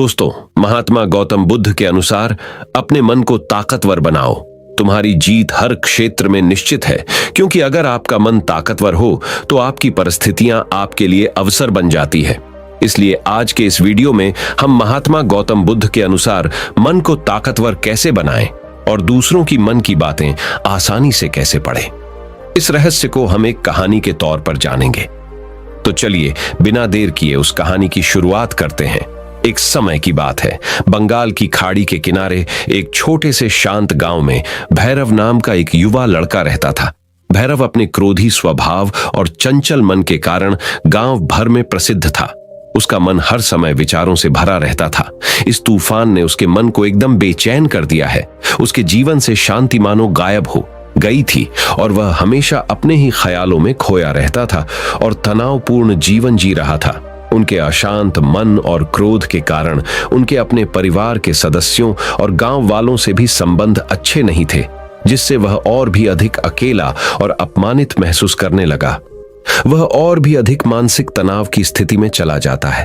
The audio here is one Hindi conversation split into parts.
दोस्तों, महात्मा गौतम बुद्ध के अनुसार अपने मन को ताकतवर बनाओ। तुम्हारी जीत हर क्षेत्र में निश्चित है, क्योंकि अगर आपका मन ताकतवर हो तो आपकी परिस्थितियां आपके लिए अवसर बन जाती है। इसलिए आज के इस वीडियो में हम महात्मा गौतम बुद्ध के अनुसार मन को ताकतवर कैसे बनाएं और दूसरों की मन की बातें आसानी से कैसे पढ़ें। इस रहस्य को हम एक कहानी के तौर पर जानेंगे। तो चलिए बिना देर किए उस कहानी की शुरुआत करते हैं। एक समय की बात है, बंगाल की खाड़ी के किनारे एक छोटे से शांत गांव में भैरव नाम का एक युवा लड़का रहता था। भैरव अपने क्रोधी स्वभाव और चंचल मन के कारण गांव भर में प्रसिद्ध था। उसका मन हर समय विचारों से भरा रहता था। इस तूफान ने उसके मन को एकदम बेचैन कर दिया है। उसके जीवन से शांति मानो गायब हो गई थी और वह हमेशा अपने ही ख्यालों में खोया रहता था और तनावपूर्ण जीवन जी रहा था। उनके अशांत मन और क्रोध के कारण उनके अपने परिवार के सदस्यों और गांव वालों से भी संबंध अच्छे नहीं थे, जिससे वह और भी अधिक अकेला और अपमानित महसूस करने लगा। वह और भी अधिक मानसिक तनाव की स्थिति में चला जाता है।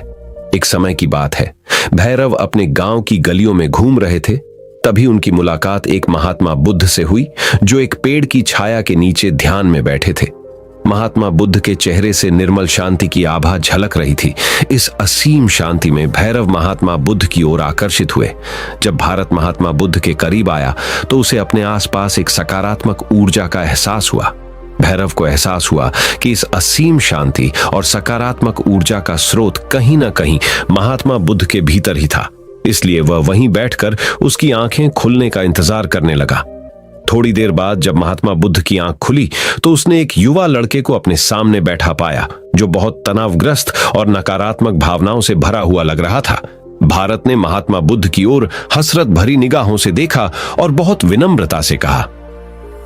एक समय की बात है, भैरव अपने गांव की गलियों में घूम रहे थे। तभी उनकी मुलाकात एक महात्मा बुद्ध से हुई, जो एक पेड़ की छाया के नीचे ध्यान में बैठे थे। महात्मा बुद्ध के चेहरे से निर्मल शांति की आभा झलक रही थी। इस असीम शांति में भैरव महात्मा बुद्ध की ओर आकर्षित हुए। जब भारत महात्मा बुद्ध के करीब आया तो उसे अपने आसपास एक सकारात्मक ऊर्जा का एहसास हुआ। भैरव को एहसास हुआ कि इस असीम शांति और सकारात्मक ऊर्जा का स्रोत कहीं ना कहीं महात्मा बुद्ध के भीतर ही था। इसलिए वह वहीं बैठकर उसकी आंखें खुलने का इंतजार करने लगा। थोड़ी देर बाद जब महात्मा बुद्ध की आंख खुली तो उसने एक युवा लड़के को अपने सामने बैठा पाया, जो बहुत तनावग्रस्त और नकारात्मक भावनाओं से भरा हुआ लग रहा था। भारत ने महात्मा बुद्ध की ओर हसरत भरी निगाहों से देखा और बहुत विनम्रता से कहा,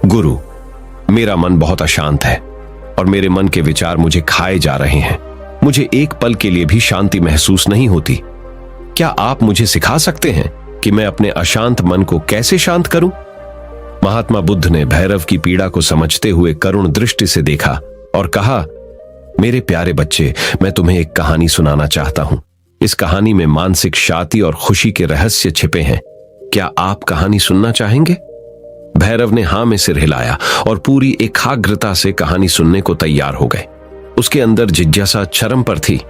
गुरु, मेरा मन बहुत अशांत है और मेरे मन के विचार मुझे खाए जा रहे हैं। मुझे एक पल के लिए भी शांति महसूस नहीं होती। क्या आप मुझे सिखा सकते हैं कि मैं अपने अशांत मन को कैसे शांत करूं? महात्मा बुद्ध ने भैरव की पीड़ा को समझते हुए करुण दृष्टि से देखा और कहा, मेरे प्यारे बच्चे, मैं तुम्हें एक कहानी सुनाना चाहता हूं। इस कहानी में मानसिक शांति और खुशी के रहस्य छिपे हैं। क्या आप कहानी सुनना चाहेंगे? भैरव ने हां में सिर हिलाया और पूरी एकाग्रता से कहानी सुनने को तैयार हो गए। उसके अंदर जिज्ञासा चरम पर थी।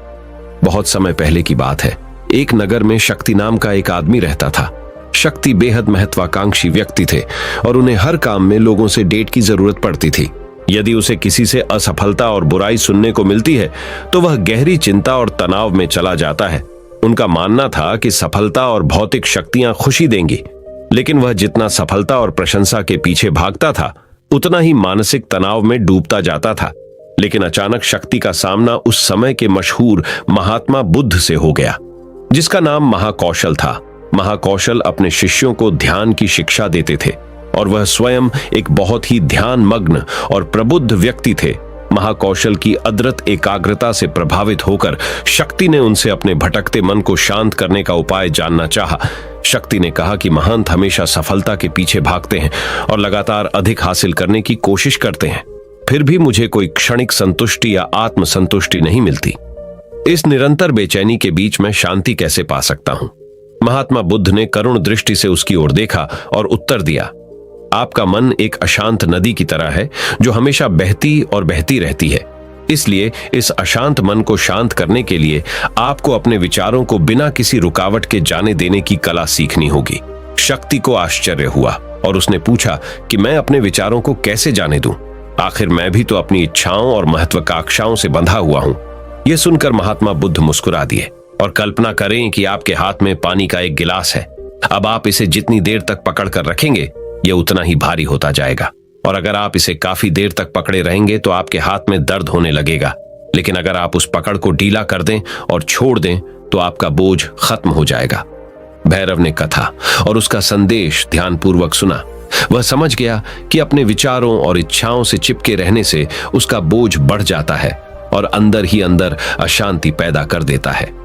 बहुत समय पहले की बात है, एक नगर में शक्ति नाम का एक आदमी रहता था। शक्ति बेहद महत्वाकांक्षी व्यक्ति थे और उन्हें हर काम में लोगों से डेट की जरूरत पड़ती थी। यदि उसे किसी से असफलता और बुराई सुनने को मिलती है तो वह गहरी चिंता और तनाव में चला जाता है। उनका मानना था कि सफलता और भौतिक शक्तियां खुशी देंगी, लेकिन वह जितना सफलता और प्रशंसा के पीछे भागता था उतना ही मानसिक तनाव में डूबता जाता था। लेकिन अचानक शक्ति का सामना उस समय के मशहूर महात्मा बुद्ध से हो गया, जिसका नाम महाकौशल था। महाकौशल अपने शिष्यों को ध्यान की शिक्षा देते थे और वह स्वयं एक बहुत ही ध्यान मग्न और प्रबुद्ध व्यक्ति थे। महाकौशल की अद्भुत एकाग्रता से प्रभावित होकर शक्ति ने उनसे अपने भटकते मन को शांत करने का उपाय जानना चाहा। शक्ति ने कहा कि महंत हमेशा सफलता के पीछे भागते हैं और लगातार अधिक हासिल करने की कोशिश करते हैं, फिर भी मुझे कोई क्षणिक संतुष्टि या आत्मसंतुष्टि नहीं मिलती। इस निरंतर बेचैनी के बीच मैं शांति कैसे पा सकता हूं? महात्मा बुद्ध ने करुण दृष्टि से उसकी ओर देखा और उत्तर दिया, आपका मन एक अशांत नदी की तरह है जो हमेशा बहती और बहती रहती है। इसलिए इस अशांत मन को शांत करने के लिए आपको अपने विचारों को बिना किसी रुकावट के जाने देने की कला सीखनी होगी। शक्ति को आश्चर्य हुआ और उसने पूछा कि मैं अपने विचारों को कैसे जाने दूं? आखिर मैं भी तो अपनी इच्छाओं और महत्वाकांक्षाओं से बंधा हुआ हूं। यह सुनकर महात्मा बुद्ध मुस्कुरा दिए और कल्पना करें कि आपके हाथ में पानी का एक गिलास है। अब आप इसे जितनी देर तक पकड़ कर रखेंगे यह उतना ही भारी होता जाएगा, और अगर आप इसे काफी देर तक पकड़े रहेंगे तो आपके हाथ में दर्द होने लगेगा। लेकिन अगर आप उस पकड़ को ढीला कर दें और छोड़ दें तो आपका बोझ खत्म हो जाएगा। भैरव ने कथा और उसका संदेश ध्यानपूर्वक सुना। वह समझ गया कि अपने विचारों और इच्छाओं से चिपके रहने से उसका बोझ बढ़ जाता है और अंदर ही अंदर अशांति पैदा कर देता है।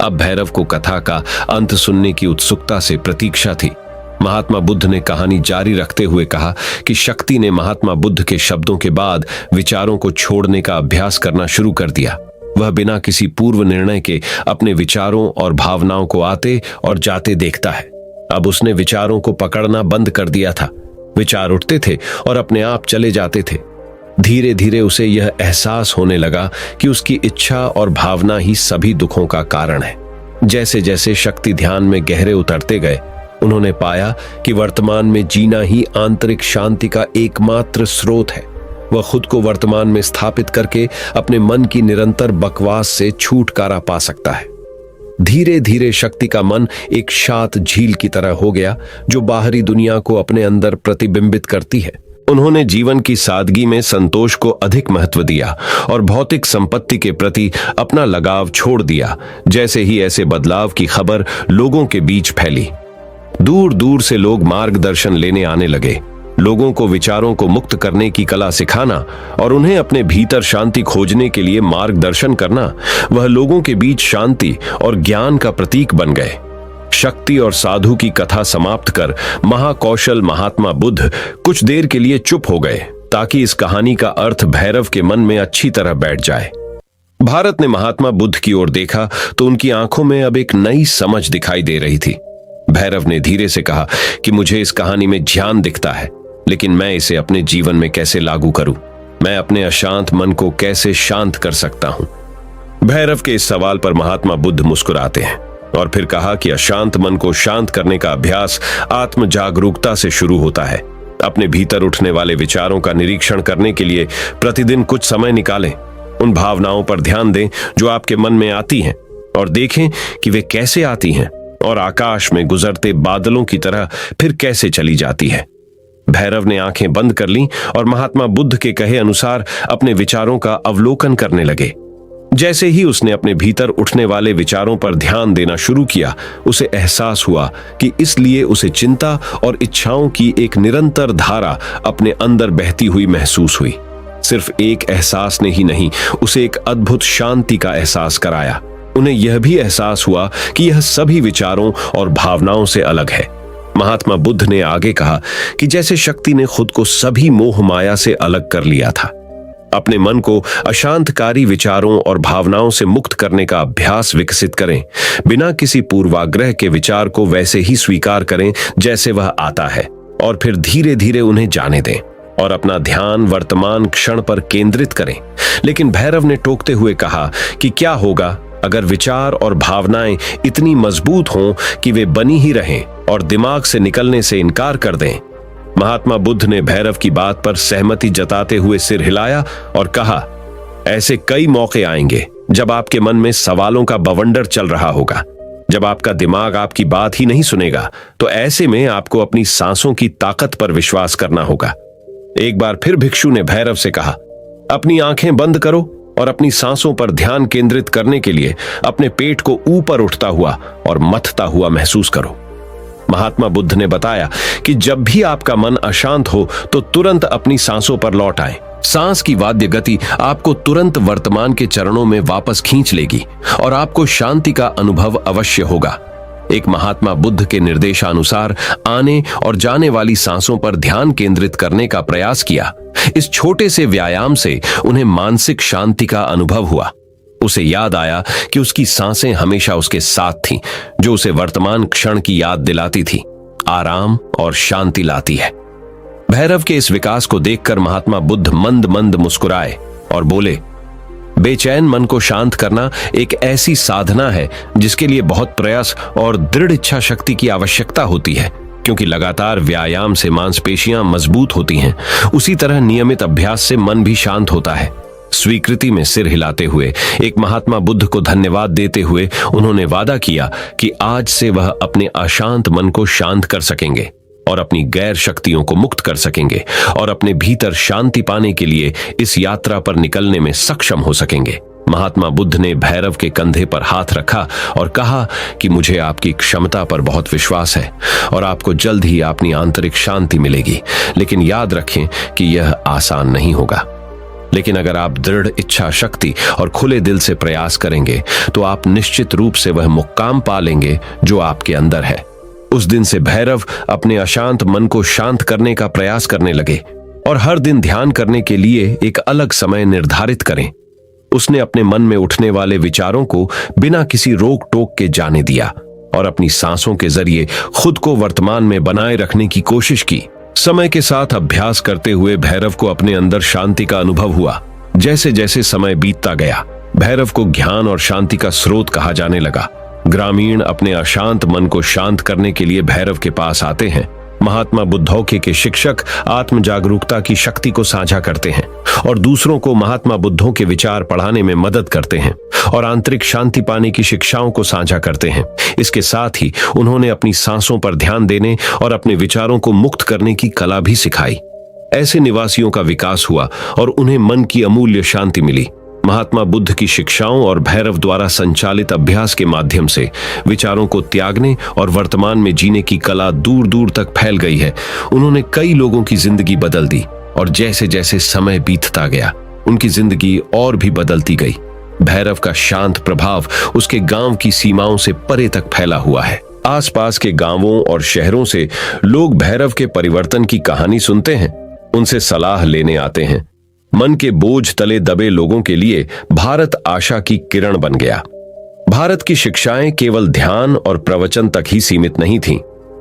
अब भैरव को कथा का अंत सुनने की उत्सुकता से प्रतीक्षा थी। महात्मा बुद्ध ने कहानी जारी रखते हुए कहा कि शक्ति ने महात्मा बुद्ध के शब्दों के बाद विचारों को छोड़ने का अभ्यास करना शुरू कर दिया। वह बिना किसी पूर्व निर्णय के अपने विचारों और भावनाओं को आते और जाते देखता है। अब उसने विचारों को पकड़ना बंद कर दिया था। विचार उठते थे और अपने आप चले जाते थे। धीरे धीरे उसे यह एहसास होने लगा कि उसकी इच्छा और भावना ही सभी दुखों का कारण है। जैसे जैसे शक्ति ध्यान में गहरे उतरते गए, उन्होंने पाया कि वर्तमान में जीना ही आंतरिक शांति का एकमात्र स्रोत है। वह खुद को वर्तमान में स्थापित करके अपने मन की निरंतर बकवास से छुटकारा पा सकता है। धीरे धीरे शक्ति का मन एक शांत झील की तरह हो गया, जो बाहरी दुनिया को अपने अंदर प्रतिबिंबित करती है। उन्होंने जीवन की सादगी में संतोष को अधिक महत्व दिया और भौतिक संपत्ति के प्रति अपना लगाव छोड़ दिया। जैसे ही ऐसे बदलाव की खबर लोगों के बीच फैली, दूर दूर से लोग मार्गदर्शन लेने आने लगे। लोगों को विचारों को मुक्त करने की कला सिखाना और उन्हें अपने भीतर शांति खोजने के लिए मार्गदर्शन करना, वह लोगों के बीच शांति और ज्ञान का प्रतीक बन गए। शक्ति और साधु की कथा समाप्त कर महाकौशल महात्मा बुद्ध कुछ देर के लिए चुप हो गए, ताकि इस कहानी का अर्थ भैरव के मन में अच्छी तरह बैठ जाए। भारत ने महात्मा बुद्ध की ओर देखा तो उनकी आंखों में अब एक नई समझ दिखाई दे रही थी। भैरव ने धीरे से कहा कि मुझे इस कहानी में ज्ञान दिखता है, लेकिन मैं इसे अपने जीवन में कैसे लागू करूं? मैं अपने अशांत मन को कैसे शांत कर सकता हूं? भैरव के इस सवाल पर महात्मा बुद्ध मुस्कुराते हैं और फिर कहा कि अशांत मन को शांत करने का अभ्यास आत्म जागरूकता से शुरू होता है। अपने भीतर उठने वाले विचारों का निरीक्षण करने के लिए प्रतिदिन कुछ समय निकालें। उन भावनाओं पर ध्यान दें जो आपके मन में आती हैं और देखें कि वे कैसे आती हैं और आकाश में गुजरते बादलों की तरह फिर कैसे चली जाती है। भैरव ने आंखें बंद कर लीं और महात्मा बुद्ध के कहे अनुसार अपने विचारों का अवलोकन करने लगे। जैसे ही उसने अपने भीतर उठने वाले विचारों पर ध्यान देना शुरू किया, उसे एहसास हुआ कि इसलिए उसे चिंता और इच्छाओं की एक निरंतर धारा अपने अंदर बहती हुई महसूस हुई। सिर्फ एक एहसास ने ही नहीं, उसे एक अद्भुत शांति का एहसास कराया। उन्हें यह भी एहसास हुआ कि यह सभी विचारों और भावनाओं से अलग है। महात्मा बुद्ध ने आगे कहा कि जैसे शक्ति ने खुद को सभी मोह माया से अलग कर लिया था, अपने मन को अशांतकारी विचारों और भावनाओं से मुक्त करने का अभ्यास विकसित करें। बिना किसी पूर्वाग्रह के विचार को वैसे ही स्वीकार करें जैसे वह आता है, और फिर धीरे धीरे उन्हें जाने दें और अपना ध्यान वर्तमान क्षण पर केंद्रित करें। लेकिन भैरव ने टोकते हुए कहा कि क्या होगा अगर विचार और भावनाएं इतनी मजबूत हों कि वे बनी ही रहें और दिमाग से निकलने से इनकार कर दें? महात्मा बुद्ध ने भैरव की बात पर सहमति जताते हुए सिर हिलाया और कहा, ऐसे कई मौके आएंगे जब आपके मन में सवालों का बवंडर चल रहा होगा। जब आपका दिमाग आपकी बात ही नहीं सुनेगा, तो ऐसे में आपको अपनी सांसों की ताकत पर विश्वास करना होगा। एक बार फिर भिक्षु ने भैरव से कहा, अपनी आंखें बंद करो और अपनी सांसों पर ध्यान केंद्रित करने के लिए अपने पेट को ऊपर उठता हुआ और मथता हुआ महसूस करो। महात्मा बुद्ध ने बताया कि जब भी आपका मन अशांत हो तो तुरंत अपनी सांसों पर लौट आए। सांस की वाद्य गति आपको तुरंत वर्तमान के चरणों में वापस खींच लेगी और आपको शांति का अनुभव अवश्य होगा। एक महात्मा बुद्ध के निर्देशानुसार आने और जाने वाली सांसों पर ध्यान केंद्रित करने का प्रयास किया। इस छोटे से व्यायाम से उन्हें मानसिक शांति का अनुभव हुआ। उसे याद आया कि उसकी सांसें हमेशा उसके साथ थीं, जो उसे वर्तमान क्षण की याद दिलाती थी, आराम और शांति लाती है। भैरव के इस विकास को देखकर महात्मा बुद्ध मंद मंद मुस्कुराए और बोले, बेचैन मन को शांत करना एक ऐसी साधना है जिसके लिए बहुत प्रयास और दृढ़ इच्छा शक्ति की आवश्यकता होती है। क्योंकि लगातार व्यायाम से मांसपेशियां मजबूत होती हैं, उसी तरह नियमित अभ्यास से मन भी शांत होता है। स्वीकृति में सिर हिलाते हुए एक महात्मा बुद्ध को धन्यवाद देते हुए उन्होंने वादा किया कि आज से वह अपने अशांत मन को शांत कर सकेंगे और अपनी गैर शक्तियों को मुक्त कर सकेंगे और अपने भीतर शांति पाने के लिए इस यात्रा पर निकलने में सक्षम हो सकेंगे। महात्मा बुद्ध ने भैरव के कंधे पर हाथ रखा और कहा कि मुझे आपकी क्षमता पर बहुत विश्वास है और आपको जल्द ही अपनी आंतरिक शांति मिलेगी। लेकिन याद रखें कि यह आसान नहीं होगा। लेकिन अगर आप दृढ़ इच्छा शक्ति और खुले दिल से प्रयास करेंगे तो आप निश्चित रूप से वह मुक्काम पा लेंगे जो आपके अंदर है। उस दिन से भैरव अपने अशांत मन को शांत करने का प्रयास करने लगे और हर दिन ध्यान करने के लिए एक अलग समय निर्धारित करें। उसने अपने मन में उठने वाले विचारों को बिना किसी रोक टोक के जाने दिया और अपनी सांसों के जरिए खुद को वर्तमान में बनाए रखने की कोशिश की। समय के साथ अभ्यास करते हुए भैरव को अपने अंदर शांति का अनुभव हुआ। जैसे जैसे समय बीतता गया, भैरव को ज्ञान और शांति का स्रोत कहा जाने लगा। ग्रामीण अपने अशांत मन को शांत करने के लिए भैरव के पास आते हैं। महात्मा बुद्धौके के शिक्षक आत्म जागरूकता की शक्ति को साझा करते हैं और दूसरों को महात्मा बुद्धों के विचार पढ़ाने में मदद करते हैं और आंतरिक शांति पाने की शिक्षाओं को साझा करते हैं। इसके साथ ही उन्होंने अपनी सांसों पर ध्यान देने और अपने विचारों को मुक्त करने की कला भी सिखाई। ऐसे निवासियों का विकास हुआ और उन्हें मन की अमूल्य शांति मिली। महात्मा बुद्ध की शिक्षाओं और भैरव द्वारा संचालित अभ्यास के माध्यम से विचारों को त्यागने और वर्तमान में जीने की कला दूर दूर तक फैल गई है। उन्होंने कई लोगों की जिंदगी बदल दी और जैसे जैसे समय बीतता गया, उनकी जिंदगी और भी बदलती गई। भैरव का शांत प्रभाव उसके गांव की सीमाओं से परे तक फैला हुआ है। आसपास के गांवों और शहरों से लोग भैरव के परिवर्तन की कहानी सुनते हैं, उनसे सलाह लेने आते हैं। मन के बोझ तले दबे लोगों के लिए भारत आशा की किरण बन गया। भारत की शिक्षाएं केवल ध्यान और प्रवचन तक ही सीमित नहीं थीं,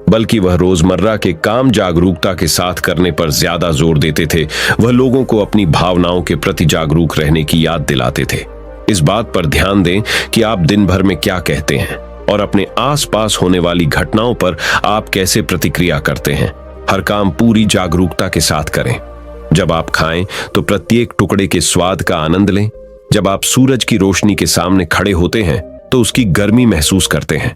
बल्कि वह रोजमर्रा के काम जागरूकता के साथ करने पर ज्यादा जोर देते थे। वह लोगों को अपनी भावनाओं के प्रति जागरूक रहने की याद दिलाते थे। इस बात पर ध्यान दें कि आप दिन भर में क्या कहते हैं और अपने आसपास होने वाली घटनाओं पर आप कैसे प्रतिक्रिया करते हैं। हर काम पूरी जागरूकता के साथ करें। जब आप खाएं तो प्रत्येक टुकड़े के स्वाद का आनंद लें। जब आप सूरज की रोशनी के सामने खड़े होते हैं तो उसकी गर्मी महसूस करते हैं।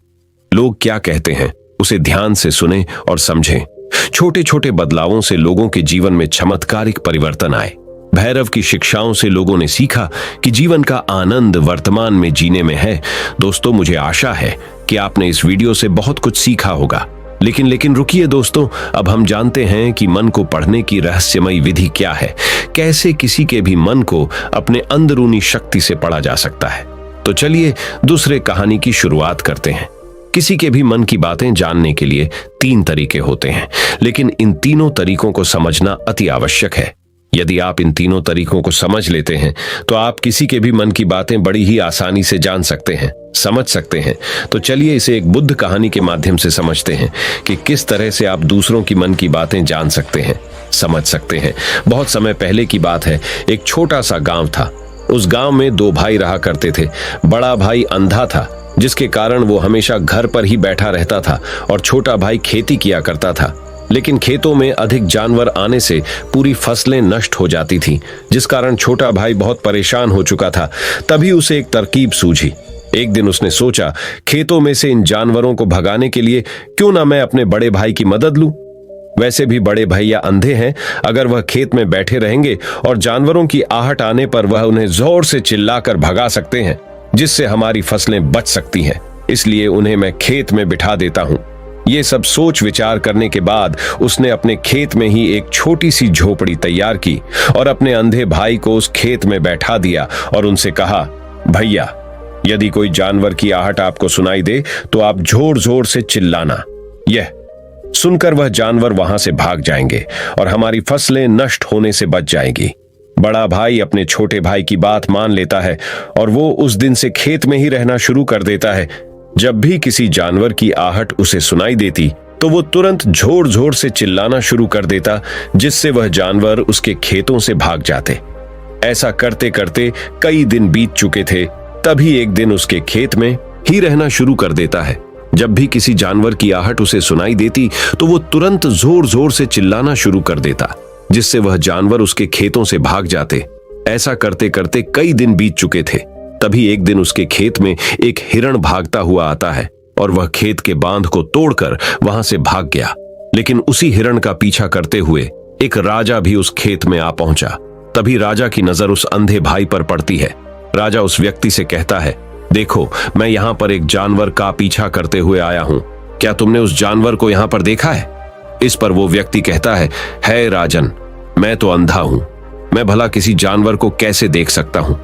लोग क्या कहते हैं उसे ध्यान से सुनें और समझें। छोटे छोटे बदलावों से लोगों के जीवन में चमत्कारिक परिवर्तन आए। भैरव की शिक्षाओं से लोगों ने सीखा कि जीवन का आनंद वर्तमान में जीने में है। दोस्तों, मुझे आशा है कि आपने इस वीडियो से बहुत कुछ सीखा होगा। लेकिन रुकिए दोस्तों, अब हम जानते हैं कि मन को पढ़ने की रहस्यमयी विधि क्या है। कैसे किसी के भी मन को अपने अंदरूनी शक्ति से पढ़ा जा सकता है। तो चलिए दूसरे कहानी की शुरुआत करते हैं। किसी के भी मन की बातें जानने के लिए 3 तरीके होते हैं, लेकिन इन तीनों तरीकों को समझना अति आवश्यक है। यदि आप इन तीनों तरीकों को समझ लेते हैं तो आप किसी के भी मन की बातें बड़ी ही आसानी से जान सकते हैं, समझ सकते हैं। तो चलिए इसे एक बुद्ध कहानी के माध्यम से समझते हैं कि किस तरह से आप दूसरों की मन की बातें जान सकते हैं, समझ सकते हैं। बहुत समय पहले की बात है। एक छोटा सा गांव था। उस गांव में 2 भाई रहा करते थे। बड़ा भाई अंधा था, जिसके कारण वो हमेशा घर पर ही बैठा रहता था और छोटा भाई खेती किया करता था। लेकिन खेतों में अधिक जानवर आने से पूरी फसलें नष्ट हो जाती थीं, जिस कारण छोटा भाई बहुत परेशान हो चुका था। तभी उसे एक तरकीब सूझी। एक दिन उसने सोचा, खेतों में से इन जानवरों को भगाने के लिए क्यों ना मैं अपने बड़े भाई की मदद लूं। वैसे भी बड़े भैया अंधे हैं। अगर वह खेत में बैठे रहेंगे और जानवरों की आहट आने पर वह उन्हें जोर से चिल्लाकर भगा सकते हैं, जिससे हमारी फसलें बच सकती हैं। इसलिए उन्हें मैं खेत में बिठा देता हूं। ये सब सोच विचार करने के बाद उसने अपने खेत में ही एक छोटी सी झोपड़ी तैयार की और अपने अंधे भाई को उस खेत में बैठा दिया और उनसे कहा, भैया, यदि कोई जानवर की आहट आपको सुनाई दे तो आप जोर जोर से चिल्लाना। यह सुनकर वह जानवर वहां से भाग जाएंगे और हमारी फसलें नष्ट होने से बच जाएंगी। बड़ा भाई अपने छोटे भाई की बात मान लेता है और वो उस दिन से खेत में ही रहना शुरू कर देता है। जब भी किसी जानवर की आहट उसे सुनाई देती तो वो तुरंत जोर जोर से चिल्लाना शुरू कर देता, जिससे वह जानवर उसके खेतों से भाग जाते। ऐसा करते करते कई दिन बीत चुके थे। तभी एक दिन उसके खेत में ही रहना शुरू कर देता है। जब भी किसी जानवर की आहट उसे सुनाई देती तो वो तुरंत जोर जोर से चिल्लाना शुरू कर देता, जिससे वह जानवर उसके खेतों से भाग जाते। ऐसा करते करते कई दिन बीत चुके थे। तभी एक दिन उसके खेत में एक हिरण भागता हुआ आता है और वह खेत के बांध को तोड़कर वहां से भाग गया। लेकिन उसी हिरण का पीछा करते हुए एक राजा भी उस खेत में आ पहुंचा। तभी राजा की नजर उस अंधे भाई पर पड़ती है। राजा उस व्यक्ति से कहता है, देखो, मैं यहाँ पर एक जानवर का पीछा करते हुए आया हूँ। क्या तुमने उस जानवर को यहाँ पर देखा है? इस पर वो व्यक्ति कहता है राजन, मैं तो अंधा हूं। मैं भला किसी जानवर को कैसे देख सकता हूं?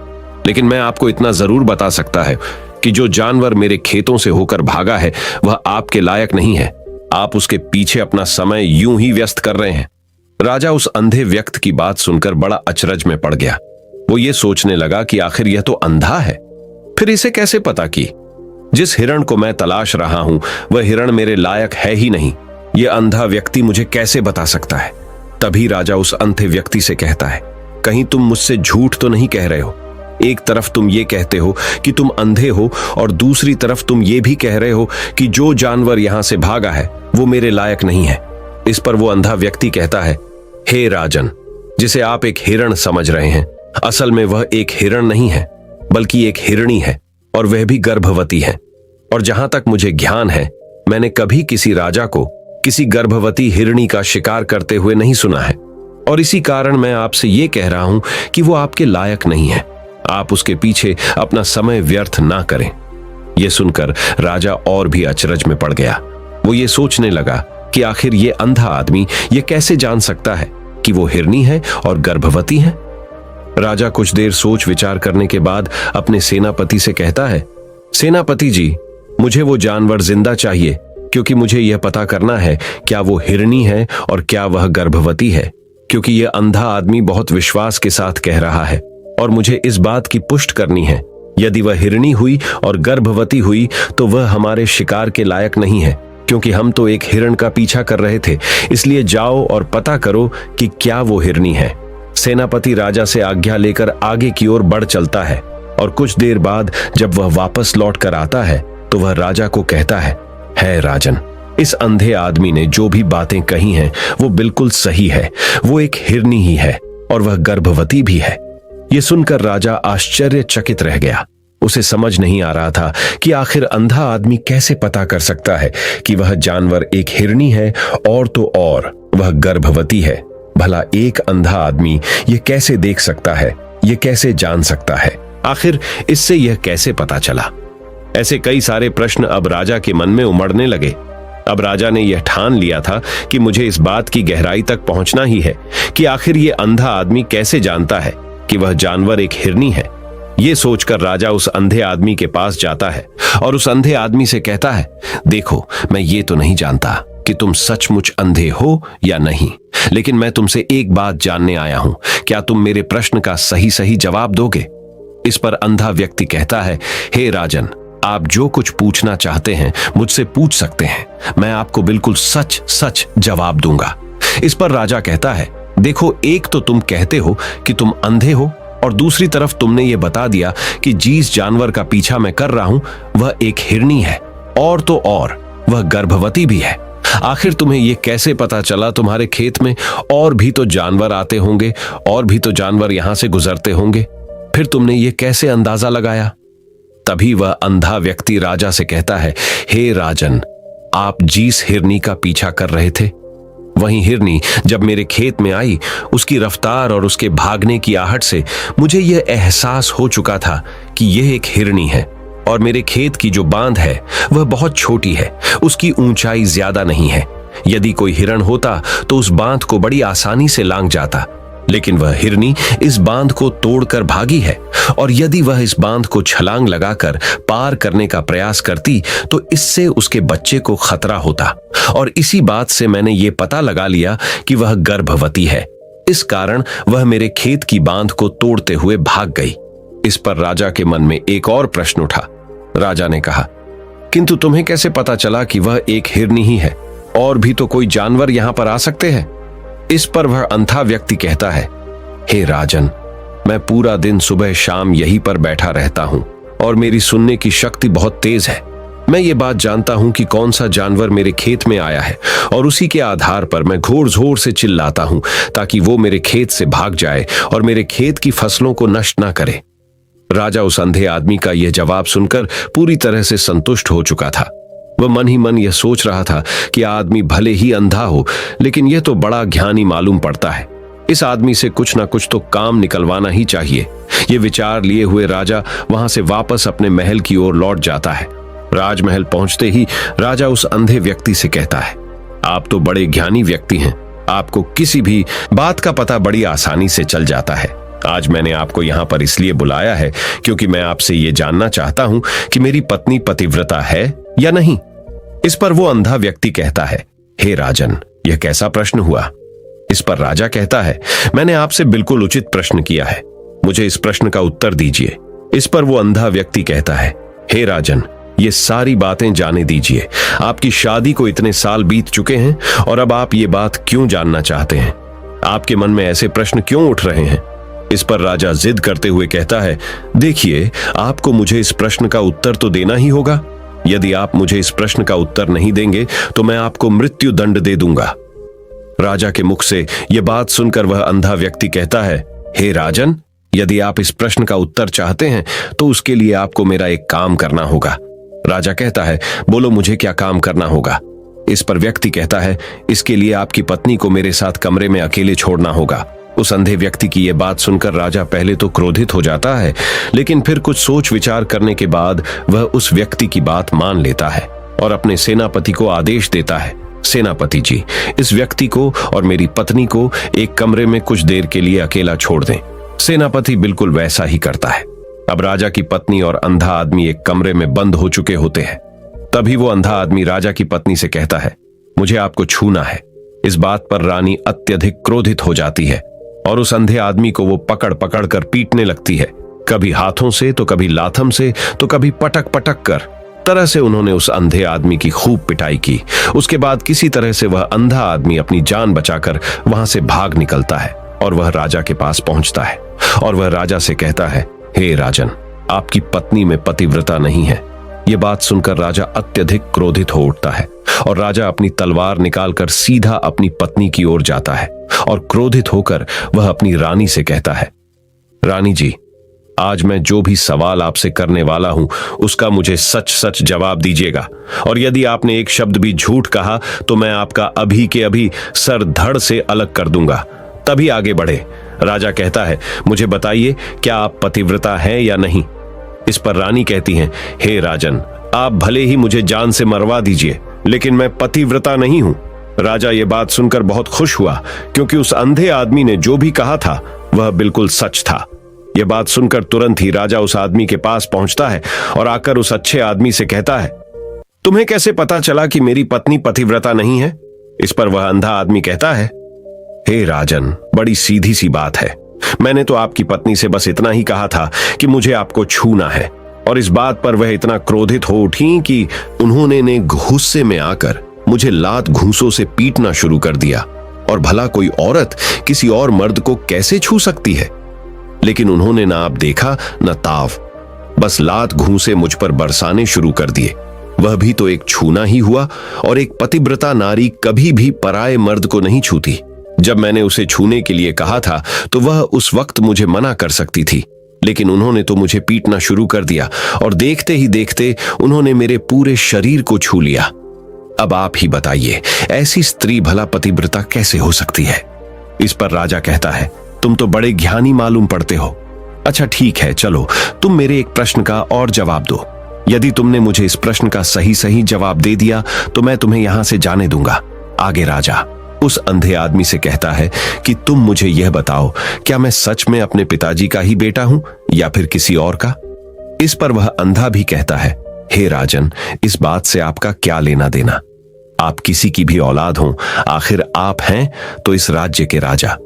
लेकिन मैं आपको इतना जरूर बता सकता है कि जो जानवर मेरे खेतों से होकर भागा है वह आपके लायक नहीं है। आप उसके पीछे अपना समय यूं ही व्यस्त कर रहे हैं। राजा उस अंधे व्यक्ति की बात सुनकर बड़ा अचरज में पड़ गया। वो ये सोचने लगा कि आखिर यह तो अंधा है, फिर इसे कैसे पता कि जिस हिरण को मैं तलाश रहा हूं वह हिरण मेरे लायक है ही नहीं। यह अंधा व्यक्ति मुझे कैसे बता सकता है। तभी राजा उस अंधे व्यक्ति से कहता है, कहीं तुम मुझसे झूठ तो नहीं कह रहे हो। एक तरफ तुम ये कहते हो कि तुम अंधे हो और दूसरी तरफ तुम ये भी कह रहे हो कि जो जानवर यहां से भागा है वो मेरे लायक नहीं है। इस पर वो अंधा व्यक्ति कहता है, हे राजन, जिसे आप एक हिरण समझ रहे हैं, असल में वह एक हिरण नहीं है बल्कि एक हिरणी है, और वह भी गर्भवती है। और जहां तक मुझे ज्ञान है, मैंने कभी किसी राजा को किसी गर्भवती हिरणी का शिकार करते हुए नहीं सुना है, और इसी कारण मैं आपसे यह कह रहा हूं कि वो आपके लायक नहीं है। आप उसके पीछे अपना समय व्यर्थ ना करें। यह सुनकर राजा और भी अचरज में पड़ गया। वो ये सोचने लगा कि आखिर ये अंधा आदमी ये कैसे जान सकता है कि वो हिरणी है और गर्भवती है। राजा कुछ देर सोच विचार करने के बाद अपने सेनापति से कहता है, सेनापति जी, मुझे वो जानवर जिंदा चाहिए, क्योंकि मुझे यह पता करना है क्या वो हिरणी है और क्या वह गर्भवती है, क्योंकि यह अंधा आदमी बहुत विश्वास के साथ कह रहा है और मुझे इस बात की पुष्टि करनी है। यदि वह हिरणी हुई और गर्भवती हुई तो वह हमारे शिकार के लायक नहीं है, क्योंकि हम तो एक हिरण का पीछा कर रहे थे। इसलिए जाओ और पता करो कि क्या वो हिरणी है। सेनापति राजा से आज्ञा लेकर आगे की ओर बढ़ चलता है, और कुछ देर बाद जब वह वापस लौट कर आता है तो वह राजा को कहता है राजन, इस अंधे आदमी ने जो भी बातें कही हैं वो बिल्कुल सही है। वो एक हिरणी ही है और वह गर्भवती भी है। ये सुनकर राजा आश्चर्यचकित रह गया। उसे समझ नहीं आ रहा था कि आखिर अंधा आदमी कैसे पता कर सकता है कि वह जानवर एक हिरणी है और तो और वह गर्भवती है। भला एक अंधा आदमी ये कैसे देख सकता है, ये कैसे जान सकता है? आखिर इससे यह कैसे पता चला? ऐसे कई सारे प्रश्न अब राजा के मन में उमड़ने लगे। अब राजा ने यह ठान लिया था कि मुझे इस बात की गहराई तक पहुंचना ही है कि आखिर ये अंधा आदमी कैसे जानता है कि वह जानवर एक हिरणी है। ये सोचकर राजा उस अंधे आदमी के पास जाता है और उस अंधे आदमी से कहता है, देखो, मैं ये तो नहीं जानता कि तुम सचमुच अंधे हो या नहीं, लेकिन मैं तुमसे एक बात जानने आया हूं। क्या तुम मेरे प्रश्न का सही सही जवाब दोगे? इस पर अंधा व्यक्ति कहता है, हे राजन, आप जो कुछ पूछना चाहते हैं मुझसे पूछ सकते हैं। मैं आपको बिल्कुल सच सच जवाब दूंगा। इस पर राजा कहता है, देखो, एक तो तुम कहते हो कि तुम अंधे हो और दूसरी तरफ तुमने ये बता दिया कि जिस जानवर का पीछा मैं कर रहा हूं वह एक हिरणी है और तो और वह गर्भवती भी है। आखिर तुम्हें यह कैसे पता चला? तुम्हारे खेत में और भी तो जानवर आते होंगे और भी तो जानवर यहां से गुजरते होंगे, फिर तुमने ये कैसे अंदाजा लगाया? तभी वह अंधा व्यक्ति राजा से कहता है, हे राजन, आप जिस हिरनी का पीछा कर रहे थे वही हिरनी जब मेरे खेत में आई, उसकी रफ्तार और उसके भागने की आहट से मुझे यह एहसास हो चुका था कि यह एक हिरनी है। और मेरे खेत की जो बांध है वह बहुत छोटी है, उसकी ऊंचाई ज्यादा नहीं है। यदि कोई हिरण होता तो उस बांध को बड़ी आसानी से लांघ जाता, लेकिन वह हिरनी इस बांध को तोड़कर भागी है, और यदि वह इस बांध को छलांग लगाकर पार करने का प्रयास करती तो इससे उसके बच्चे को खतरा होता। और इसी बात से मैंने ये पता लगा लिया कि वह गर्भवती है। इस कारण वह मेरे खेत की बांध को तोड़ते हुए भाग गई। इस पर राजा के मन में एक और प्रश्न उठा। राजा ने कहा, किंतु तुम्हें कैसे पता चला कि वह एक हिरनी ही है? और भी तो कोई जानवर यहां पर आ सकते हैं। इस पर वह अंधा व्यक्ति कहता है, हे राजन, मैं पूरा दिन सुबह शाम यहीं पर बैठा रहता हूं और मेरी सुनने की शक्ति बहुत तेज है। मैं ये बात जानता हूं कि कौन सा जानवर मेरे खेत में आया है, और उसी के आधार पर मैं घोर जोर से चिल्लाता हूं ताकि वो मेरे खेत से भाग जाए और मेरे खेत की फसलों को नष्ट ना करे। राजा उस अंधे आदमी का यह जवाब सुनकर पूरी तरह से संतुष्ट हो चुका था। वह मन ही मन यह सोच रहा था कि आदमी भले ही अंधा हो, लेकिन यह तो बड़ा ज्ञानी मालूम पड़ता है। इस आदमी से कुछ ना कुछ तो काम निकलवाना ही चाहिए। ये विचार लिए हुए राजा वहां से वापस अपने महल की ओर लौट जाता है। राजमहल पहुंचते ही राजा उस अंधे व्यक्ति से कहता है, आप तो बड़े ज्ञानी व्यक्ति हैं, आपको किसी भी बात का पता बड़ी आसानी से चल जाता है। आज मैंने आपको यहाँ पर इसलिए बुलाया है क्योंकि मैं आपसे ये जानना चाहता हूं कि मेरी पत्नी पतिव्रता है या नहीं। इस पर वो अंधा व्यक्ति कहता है, हे राजन, यह कैसा प्रश्न हुआ? इस पर राजा कहता है, मैंने आपसे बिल्कुल उचित प्रश्न किया है। मुझे इस प्रश्न का उत्तर दीजिए। इस पर वो अंधा व्यक्ति कहता है, हे राजन, ये सारी बातें जाने दीजिए। आपकी शादी को इतने साल बीत चुके हैं और अब आप ये बात क्यों जानना चाहते हैं? आपके मन में ऐसे प्रश्न क्यों उठ रहे हैं? इस पर राजा जिद करते हुए कहता है, देखिए, आपको मुझे इस प्रश्न का उत्तर तो देना ही होगा। यदि आप मुझे इस प्रश्न का उत्तर नहीं देंगे तो मैं आपको मृत्यु दंड दे दूंगा। राजा के मुख से यह बात सुनकर वह अंधा व्यक्ति कहता है, हे राजन, यदि आप इस प्रश्न का उत्तर चाहते हैं तो उसके लिए आपको मेरा एक काम करना होगा। राजा कहता है, बोलो, मुझे क्या काम करना होगा? इस पर व्यक्ति कहता है, इसके लिए आपकी पत्नी को मेरे साथ कमरे में अकेले छोड़ना होगा। उस अंधे व्यक्ति की यह बात सुनकर राजा पहले तो क्रोधित हो जाता है, लेकिन फिर कुछ सोच विचार करने के बाद वह उस व्यक्ति की बात मान लेता है और अपने सेनापति को आदेश देता है, सेनापति जी, इस व्यक्ति को और मेरी पत्नी को एक कमरे में कुछ देर के लिए अकेला छोड़ दें। सेनापति बिल्कुल वैसा ही करता है। अब राजा की पत्नी और अंधा आदमी एक कमरे में बंद हो चुके होते हैं। तभी वो अंधा आदमी राजा की पत्नी से कहता है, मुझे आपको छूना है। इस बात पर रानी अत्यधिक क्रोधित हो जाती है और उस अंधे आदमी को वो पकड़ पकड़ कर पीटने लगती है, कभी हाथों से तो कभी लाथम से तो कभी पटक पटक कर। तरह से उन्होंने उस अंधे आदमी की खूब पिटाई की। उसके बाद किसी तरह से वह अंधा आदमी अपनी जान बचाकर वहां से भाग निकलता है और वह राजा के पास पहुंचता है और वह राजा से कहता है, हे राजन, आपकी पत्नी में पतिव्रता नहीं है। यह बात सुनकर राजा अत्यधिक क्रोधित हो उठता है और राजा अपनी तलवार निकालकर सीधा अपनी पत्नी की ओर जाता है और क्रोधित होकर वह अपनी रानी से कहता है, रानी जी, आज मैं जो भी सवाल आपसे करने वाला हूं उसका मुझे सच सच जवाब दीजिएगा, और यदि आपने एक शब्द भी झूठ कहा तो मैं आपका अभी के अभी सर धड़ से अलग कर दूंगा, तभी आगे बढ़े। राजा कहता है, मुझे बताइए, क्या आप पतिव्रता हैं या नहीं? इस पर रानी कहती हैं, हे राजन, आप भले ही मुझे जान से मरवा दीजिए, लेकिन मैं पतिव्रता नहीं हूं। राजा ये बात सुनकर बहुत खुश हुआ, क्योंकि उस अंधे आदमी ने जो भी कहा था वह बिल्कुल सच था। यह बात सुनकर तुरंत ही राजा उस आदमी के पास पहुंचता है और आकर उस अच्छे आदमी से कहता है, तुम्हें कैसे पता चला कि मेरी पत्नी पतिव्रता नहीं है? इस पर वह अंधा आदमी कहता है, हे राजन, बड़ी सीधी सी बात है। मैंने तो आपकी पत्नी से बस इतना ही कहा था कि मुझे आपको छूना है, और इस बात पर वह इतना क्रोधित हो उठी कि उन्होंने गुस्से में आकर मुझे लात घूंसों से पीटना शुरू कर दिया। और भला कोई औरत किसी और मर्द को कैसे छू सकती है? लेकिन उन्होंने ना आप देखा न ताव, बस लात घूंसे मुझ पर बरसाने शुरू कर दिए। वह भी तो एक छूना ही हुआ, और एक पतिव्रता नारी कभी भी पराये मर्द को नहीं छूती। जब मैंने उसे छूने के लिए कहा था तो वह उस वक्त मुझे मना कर सकती थी, लेकिन उन्होंने तो मुझे पीटना शुरू कर दिया और देखते ही देखते उन्होंने मेरे पूरे शरीर को छू लिया। अब आप ही बताइए, ऐसी स्त्री भला पतिव्रता कैसे हो सकती है? इस पर राजा कहता है, तुम तो बड़े ज्ञानी मालूम पड़ते हो। अच्छा ठीक है, चलो तुम मेरे एक प्रश्न का और जवाब दो। यदि तुमने मुझे इस प्रश्न का सही सही जवाब दे दिया तो मैं तुम्हें यहां से जाने दूंगा। आगे राजा उस अंधे आदमी से कहता है कि तुम मुझे यह बताओ, क्या मैं सच में अपने पिताजी का ही बेटा हूं या फिर किसी और का? इस पर वह अंधा भी कहता है, हे राजन, इस बात से आपका क्या लेना देना? आप किसी की भी औलाद हो, आखिर आप हैं तो इस राज्य के राजा,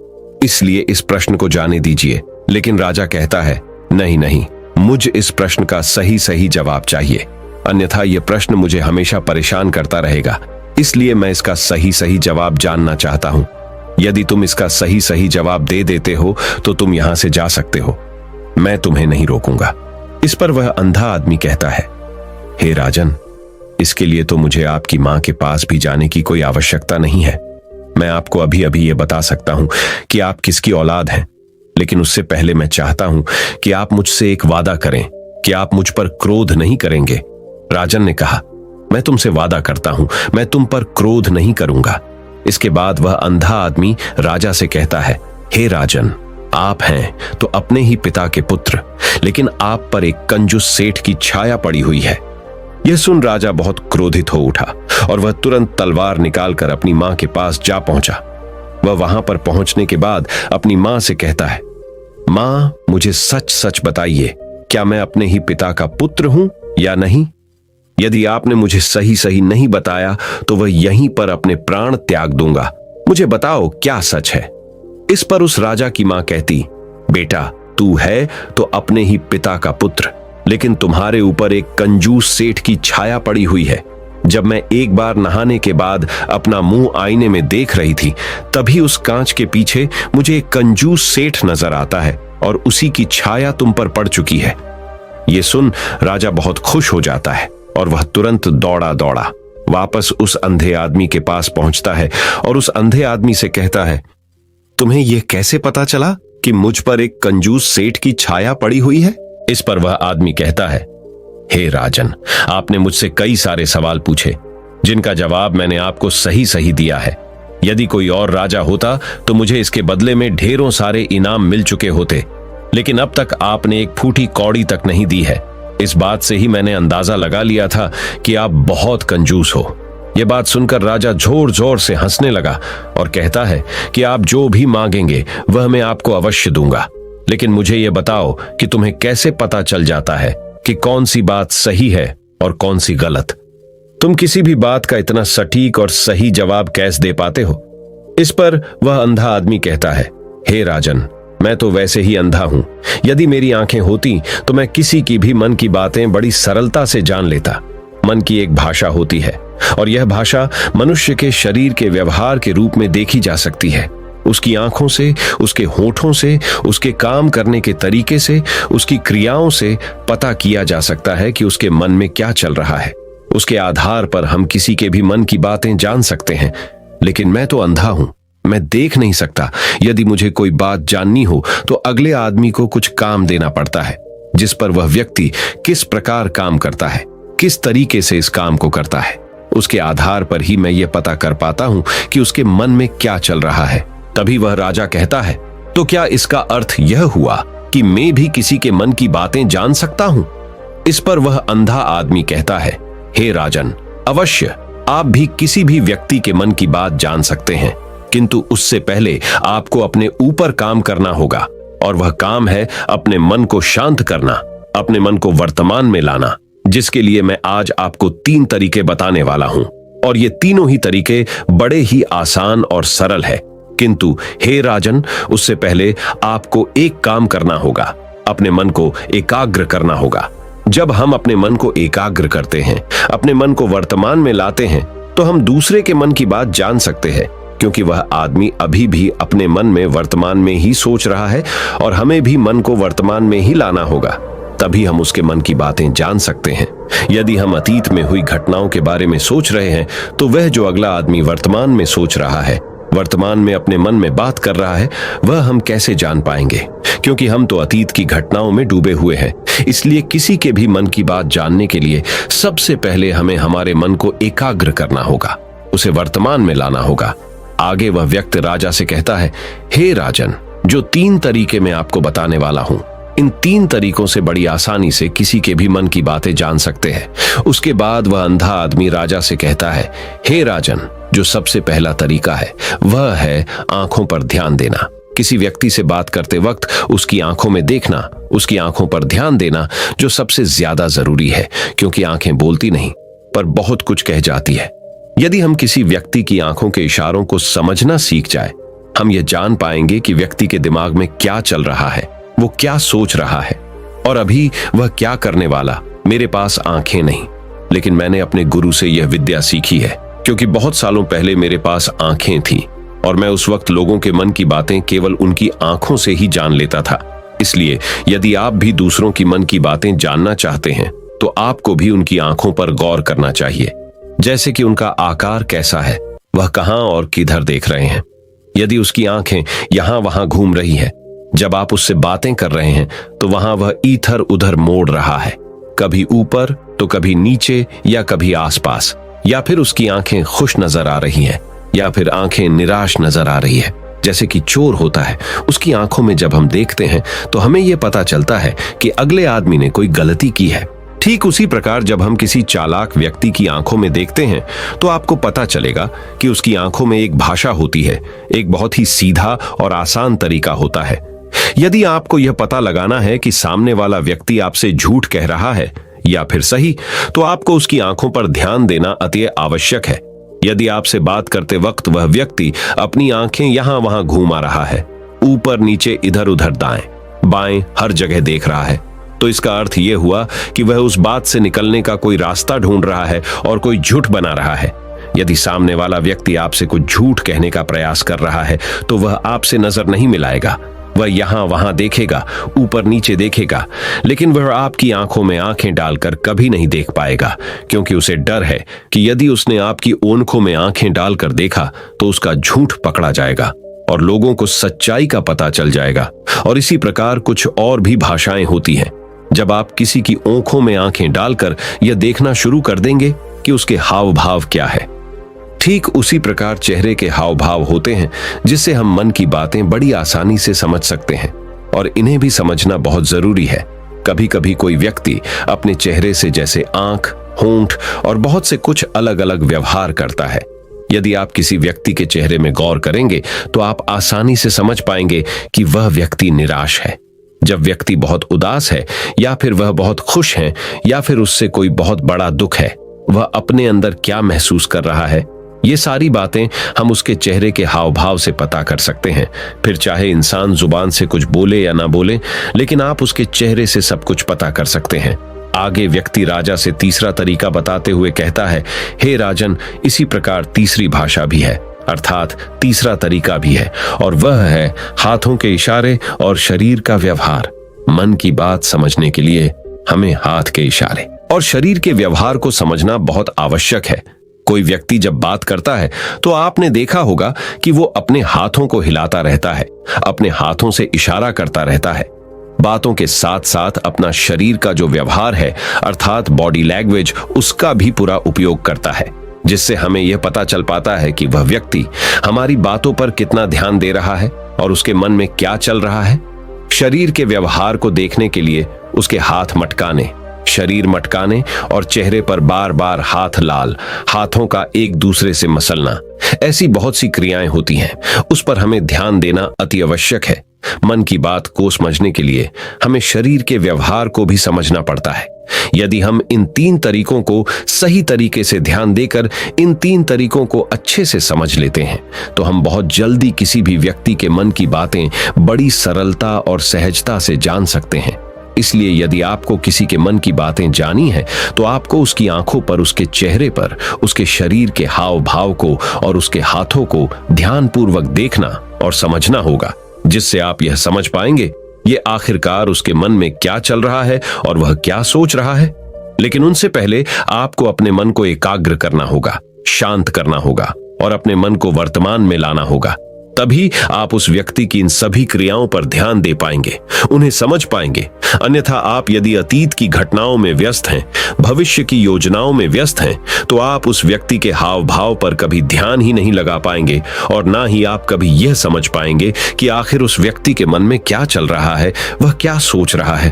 इसलिए इस प्रश्न को जाने दीजिए। लेकिन राजा कहता है, नहीं नहीं, मुझ इस प्रश्न का सही सही जवाब चाहिए, अन्यथा यह प्रश्न मुझे हमेशा परेशान करता रहेगा, इसलिए मैं इसका सही सही जवाब जानना चाहता हूं। यदि तुम इसका सही सही जवाब दे देते हो तो तुम यहां से जा सकते हो, मैं तुम्हें नहीं रोकूंगा। इस पर वह अंधा आदमी कहता है, हे राजन, इसके लिए तो मुझे आपकी मां के पास भी जाने की कोई आवश्यकता नहीं है। मैं आपको अभी अभी ये बता सकता हूं कि आप किसकी औलाद हैं, लेकिन उससे पहले मैं चाहता हूं कि आप मुझसे एक वादा करें कि आप मुझ पर क्रोध नहीं करेंगे। राजन ने कहा, मैं तुमसे वादा करता हूं, मैं तुम पर क्रोध नहीं करूंगा। इसके बाद वह अंधा आदमी राजा से कहता है, हे राजन, आप हैं तो अपने ही पिता के पुत्र, लेकिन आप पर एक कंजूस सेठ की छाया पड़ी हुई है। यह सुन राजा बहुत क्रोधित हो उठा और वह तुरंत तलवार निकालकर अपनी मां के पास जा पहुंचा। वह वहां पर पहुंचने के बाद अपनी मां से कहता है, मां, मुझे सच सच बताइए, क्या मैं अपने ही पिता का पुत्र हूं या नहीं? यदि आपने मुझे सही सही नहीं बताया तो वह यहीं पर अपने प्राण त्याग दूंगा। मुझे बताओ क्या सच है? इस पर उस राजा की मां कहती, बेटा, तू है तो अपने ही पिता का पुत्र, लेकिन तुम्हारे ऊपर एक कंजूस सेठ की छाया पड़ी हुई है। जब मैं एक बार नहाने के बाद अपना मुंह आईने में देख रही थी, तभी उस कांच के पीछे मुझे एक कंजूस सेठ नजर आता है और उसी की छाया तुम पर पड़ चुकी है। ये सुन राजा बहुत खुश हो जाता है और वह तुरंत दौड़ा दौड़ा वापस उस अंधे आदमी के पास पहुंचता है और उस अंधे आदमी से कहता है, तुम्हें यह कैसे पता चला कि मुझ पर एक कंजूस सेठ की छाया पड़ी हुई है? इस पर वह आदमी कहता है, हे राजन, आपने मुझसे कई सारे सवाल पूछे जिनका जवाब मैंने आपको सही सही दिया है। यदि कोई और राजा होता तो मुझे इसके बदले में ढेरों सारे इनाम मिल चुके होते, लेकिन अब तक आपने एक फूटी कौड़ी तक नहीं दी है। इस बात से ही मैंने अंदाजा लगा लिया था कि आप बहुत कंजूस हो। यह बात सुनकर राजा जोर जोर से हंसने लगा और कहता है कि आप जो भी मांगेंगे वह मैं आपको अवश्य दूंगा, लेकिन मुझे यह बताओ कि तुम्हें कैसे पता चल जाता है कि कौन सी बात सही है और कौन सी गलत? तुम किसी भी बात का इतना सटीक और सही जवाब कैसे दे पाते हो? इस पर वह अंधा आदमी कहता है, हे राजन, मैं तो वैसे ही अंधा हूं। यदि मेरी आंखें होती तो मैं किसी की भी मन की बातें बड़ी सरलता से जान लेता। मन की एक भाषा होती है और यह भाषा मनुष्य के शरीर के व्यवहार के रूप में देखी जा सकती है। उसकी आंखों से, उसके होठों से, उसके काम करने के तरीके से, उसकी क्रियाओं से पता किया जा सकता है कि उसके मन में क्या चल रहा है। उसके आधार पर हम किसी के भी मन की बातें जान सकते हैं, लेकिन मैं तो अंधा हूं, मैं देख नहीं सकता। यदि मुझे कोई बात जाननी हो तो अगले आदमी को कुछ काम देना पड़ता है, जिस पर वह व्यक्ति किस प्रकार काम करता है, किस तरीके से इस काम को करता है, उसके आधार पर ही मैं ये पता कर पाता हूं कि उसके मन में क्या चल रहा है। तभी वह राजा कहता है, तो क्या इसका अर्थ यह हुआ कि मैं भी किसी के मन की बातें जान सकता हूं? इस पर वह अंधा आदमी कहता है, हे राजन, अवश्य आप भी किसी भी व्यक्ति के मन की बात जान सकते हैं, किंतु उससे पहले आपको अपने ऊपर काम करना होगा, और वह काम है अपने मन को शांत करना, अपने मन को वर्तमान में लाना, जिसके लिए मैं आज आपको 3 तरीके बताने वाला हूं। और ये तीनों ही तरीके बड़े ही आसान और सरल है। किंतु हे राजन, उससे पहले आपको एक काम करना होगा, अपने मन को एकाग्र करना होगा। जब हम अपने मन को एकाग्र करते हैं, अपने मन को वर्तमान में लाते हैं, तो हम दूसरे के मन की बात जान सकते हैं, क्योंकि वह आदमी अभी भी अपने मन में वर्तमान में ही सोच रहा है और हमें भी मन को वर्तमान में ही लाना होगा, तभी हम उसके मन की बातें जान सकते हैं। यदि हम अतीत में हुई घटनाओं के बारे में सोच रहे हैं, तो वह जो अगला आदमी वर्तमान में सोच रहा है, वर्तमान में अपने मन में बात कर रहा है, वह हम कैसे जान पाएंगे? क्योंकि हम तो अतीत की घटनाओं में डूबे हुए हैं। इसलिए किसी के भी मन की बात जानने के लिए सबसे पहले हमें हमारे मन को एकाग्र करना होगा, उसे वर्तमान में लाना होगा। आगे वह व्यक्ति राजा से कहता है, हे राजन, जो 3 तरीके मैं आपको बताने वाला हूं, इन 3 तरीकों से बड़ी आसानी से किसी के भी मन की बातें जान सकते हैं। उसके बाद वह अंधा आदमी राजा से कहता है, हे राजन, जो सबसे पहला तरीका है वह है आंखों पर ध्यान देना। किसी व्यक्ति से बात करते वक्त उसकी आंखों में देखना, उसकी आंखों पर ध्यान देना, जो सबसे ज्यादा जरूरी है, क्योंकि आंखें बोलती नहीं पर बहुत कुछ कह जाती है। यदि हम किसी व्यक्ति की आंखों के इशारों को समझना सीख जाए, हम ये जान पाएंगे कि व्यक्ति के दिमाग में क्या चल रहा है, वो क्या सोच रहा है और अभी वह क्या करने वाला। मेरे पास आंखें नहीं, लेकिन मैंने अपने गुरु से यह विद्या सीखी है, क्योंकि बहुत सालों पहले मेरे पास आंखें थीं और मैं उस वक्त लोगों के मन की बातें केवल उनकी आंखों से ही जान लेता था। इसलिए यदि आप भी दूसरों की मन की बातें जानना चाहते हैं, तो आपको भी उनकी आंखों पर गौर करना चाहिए, जैसे कि उनका आकार कैसा है, वह कहां और किधर देख रहे हैं। यदि उसकी आंखें यहां वहां घूम रही है, जब आप उससे बातें कर रहे हैं, तो वहां वह इधर उधर मोड़ रहा है, कभी ऊपर तो कभी नीचे या कभी आसपास, या फिर उसकी आंखें खुश नजर आ रही हैं या फिर आंखें निराश नजर आ रही है, जैसे कि चोर होता है। उसकी आंखों में जब हम देखते हैं तो हमें यह पता चलता है कि अगले आदमी ने कोई गलती की है। ठीक उसी प्रकार जब हम किसी चालाक व्यक्ति की आंखों में देखते हैं, तो आपको पता चलेगा कि उसकी आंखों में एक भाषा होती है, एक बहुत ही सीधा और आसान तरीका होता है। यदि आपको यह पता लगाना है कि सामने वाला व्यक्ति आपसे झूठ कह रहा है या फिर सही, तो आपको उसकी आंखों पर ध्यान देना अति आवश्यक है। यदि आपसे बात करते वक्त वह व्यक्ति अपनी आंखें यहां वहां घुमा रहा है, ऊपर नीचे इधर उधर दाएं, बाएं, हर जगह देख रहा है। तो इसका अर्थ यह हुआ कि वह उस बात से निकलने का कोई रास्ता ढूंढ रहा है और कोई झूठ बना रहा है। यदि सामने वाला व्यक्ति आपसे कुछ झूठ कहने का प्रयास कर रहा है तो वह आपसे नजर नहीं मिलाएगा। वह यहां वहां देखेगा, ऊपर नीचे देखेगा, लेकिन वह आपकी आंखों में आंखें डालकर कभी नहीं देख पाएगा, क्योंकि उसे डर है कि यदि उसने आपकी ओंखों में आंखें डालकर देखा तो उसका झूठ पकड़ा जाएगा और लोगों को सच्चाई का पता चल जाएगा। और इसी प्रकार कुछ और भी भाषाएं होती हैं। जब आप किसी की आंखों में आंखें डालकर यह देखना शुरू कर देंगे कि उसके हाव भाव क्या है, ठीक उसी प्रकार चेहरे के हाव भाव होते हैं जिससे हम मन की बातें बड़ी आसानी से समझ सकते हैं। और इन्हें भी समझना बहुत जरूरी है। कभी कभी कोई व्यक्ति अपने चेहरे से जैसे आंख, होंठ और बहुत से कुछ अलग अलग व्यवहार करता है। यदि आप किसी व्यक्ति के चेहरे में गौर करेंगे तो आप आसानी से समझ पाएंगे कि वह व्यक्ति निराश है। जब व्यक्ति बहुत उदास है, या फिर वह बहुत खुश है, या फिर उससे कोई बहुत बड़ा दुख है, वह अपने अंदर क्या महसूस कर रहा है, ये सारी बातें हम उसके चेहरे के हाव भाव से पता कर सकते हैं। फिर चाहे इंसान जुबान से कुछ बोले या ना बोले, लेकिन आप उसके चेहरे से सब कुछ पता कर सकते हैं। आगे व्यक्ति राजा से तीसरा तरीका बताते हुए कहता है, हे राजन, इसी प्रकार तीसरी भाषा भी है, अर्थात तीसरा तरीका भी है, और वह है हाथों के इशारे और शरीर का व्यवहार। मन की बात समझने के लिए हमें हाथ के इशारे और शरीर के व्यवहार को समझना बहुत आवश्यक है। कोई व्यक्ति जब बात करता है तो आपने देखा होगा कि वो अपने हाथों को हिलाता रहता है, अपने हाथों से इशारा करता रहता है। बातों के साथ साथ अपना शरीर का जो व्यवहार है, अर्थात बॉडी लैंग्वेज, उसका भी पूरा उपयोग करता है, जिससे हमें यह पता चल पाता है कि वह व्यक्ति हमारी बातों पर कितना ध्यान दे रहा है और उसके मन में क्या चल रहा है। शरीर के व्यवहार को देखने के लिए उसके हाथ मटकाने, शरीर मटकाने और चेहरे पर बार बार हाथ लाल, हाथों का एक दूसरे से मसलना, ऐसी बहुत सी क्रियाएं होती हैं। उस पर हमें ध्यान देना अति आवश्यक है। मन की बात को समझने के लिए हमें शरीर के व्यवहार को भी समझना पड़ता है। यदि हम इन 3 तरीकों को सही तरीके से ध्यान देकर इन 3 तरीकों को अच्छे से समझ लेते हैं तो हम बहुत जल्दी किसी भी व्यक्ति के मन की बातें बड़ी सरलता और सहजता से जान सकते हैं। इसलिए यदि आपको किसी के मन की बातें जानी है तो आपको उसकी आंखों पर, उसके चेहरे पर, उसके शरीर के हाव भाव को और उसके हाथों को ध्यानपूर्वक देखना और समझना होगा, जिससे आप यह समझ पाएंगे ये आखिरकार उसके मन में क्या चल रहा है और वह क्या सोच रहा है। लेकिन उनसे पहले आपको अपने मन को एकाग्र करना होगा, शांत करना होगा और अपने मन को वर्तमान में लाना होगा। तभी आप उस व्यक्ति की इन सभी क्रियाओं पर ध्यान दे पाएंगे, उन्हें समझ पाएंगे। अन्यथा आप यदि अतीत की घटनाओं में व्यस्त हैं, भविष्य की योजनाओं में व्यस्त हैं, तो आप उस व्यक्ति के हाव भाव पर कभी ध्यान ही नहीं लगा पाएंगे और ना ही आप कभी यह समझ पाएंगे कि आखिर उस व्यक्ति के मन में क्या चल रहा है, वह क्या सोच रहा है।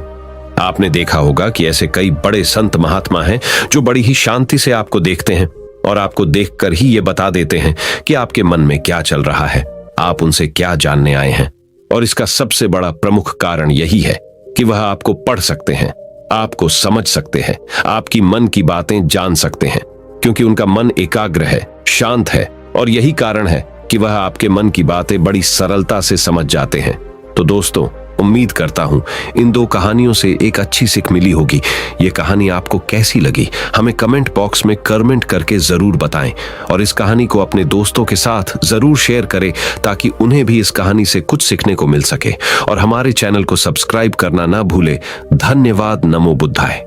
आपने देखा होगा कि ऐसे कई बड़े संत महात्मा हैं जो बड़ी ही शांति से आपको देखते हैं और आपको देखकर ही ये बता देते हैं कि आपके मन में क्या चल रहा है, आप उनसे क्या जानने आए हैं। और इसका सबसे बड़ा प्रमुख कारण यही है कि वह आपको पढ़ सकते हैं, आपको समझ सकते हैं, आपकी मन की बातें जान सकते हैं, क्योंकि उनका मन एकाग्र है, शांत है, और यही कारण है कि वह आपके मन की बातें बड़ी सरलता से समझ जाते हैं। तो दोस्तों, उम्मीद करता हूं इन 2 कहानियों से एक अच्छी सीख मिली होगी। ये कहानी आपको कैसी लगी हमें कमेंट बॉक्स में कमेंट करके जरूर बताएं और इस कहानी को अपने दोस्तों के साथ जरूर शेयर करें ताकि उन्हें भी इस कहानी से कुछ सीखने को मिल सके। और हमारे चैनल को सब्सक्राइब करना ना भूले। धन्यवाद। नमो बुद्धाय।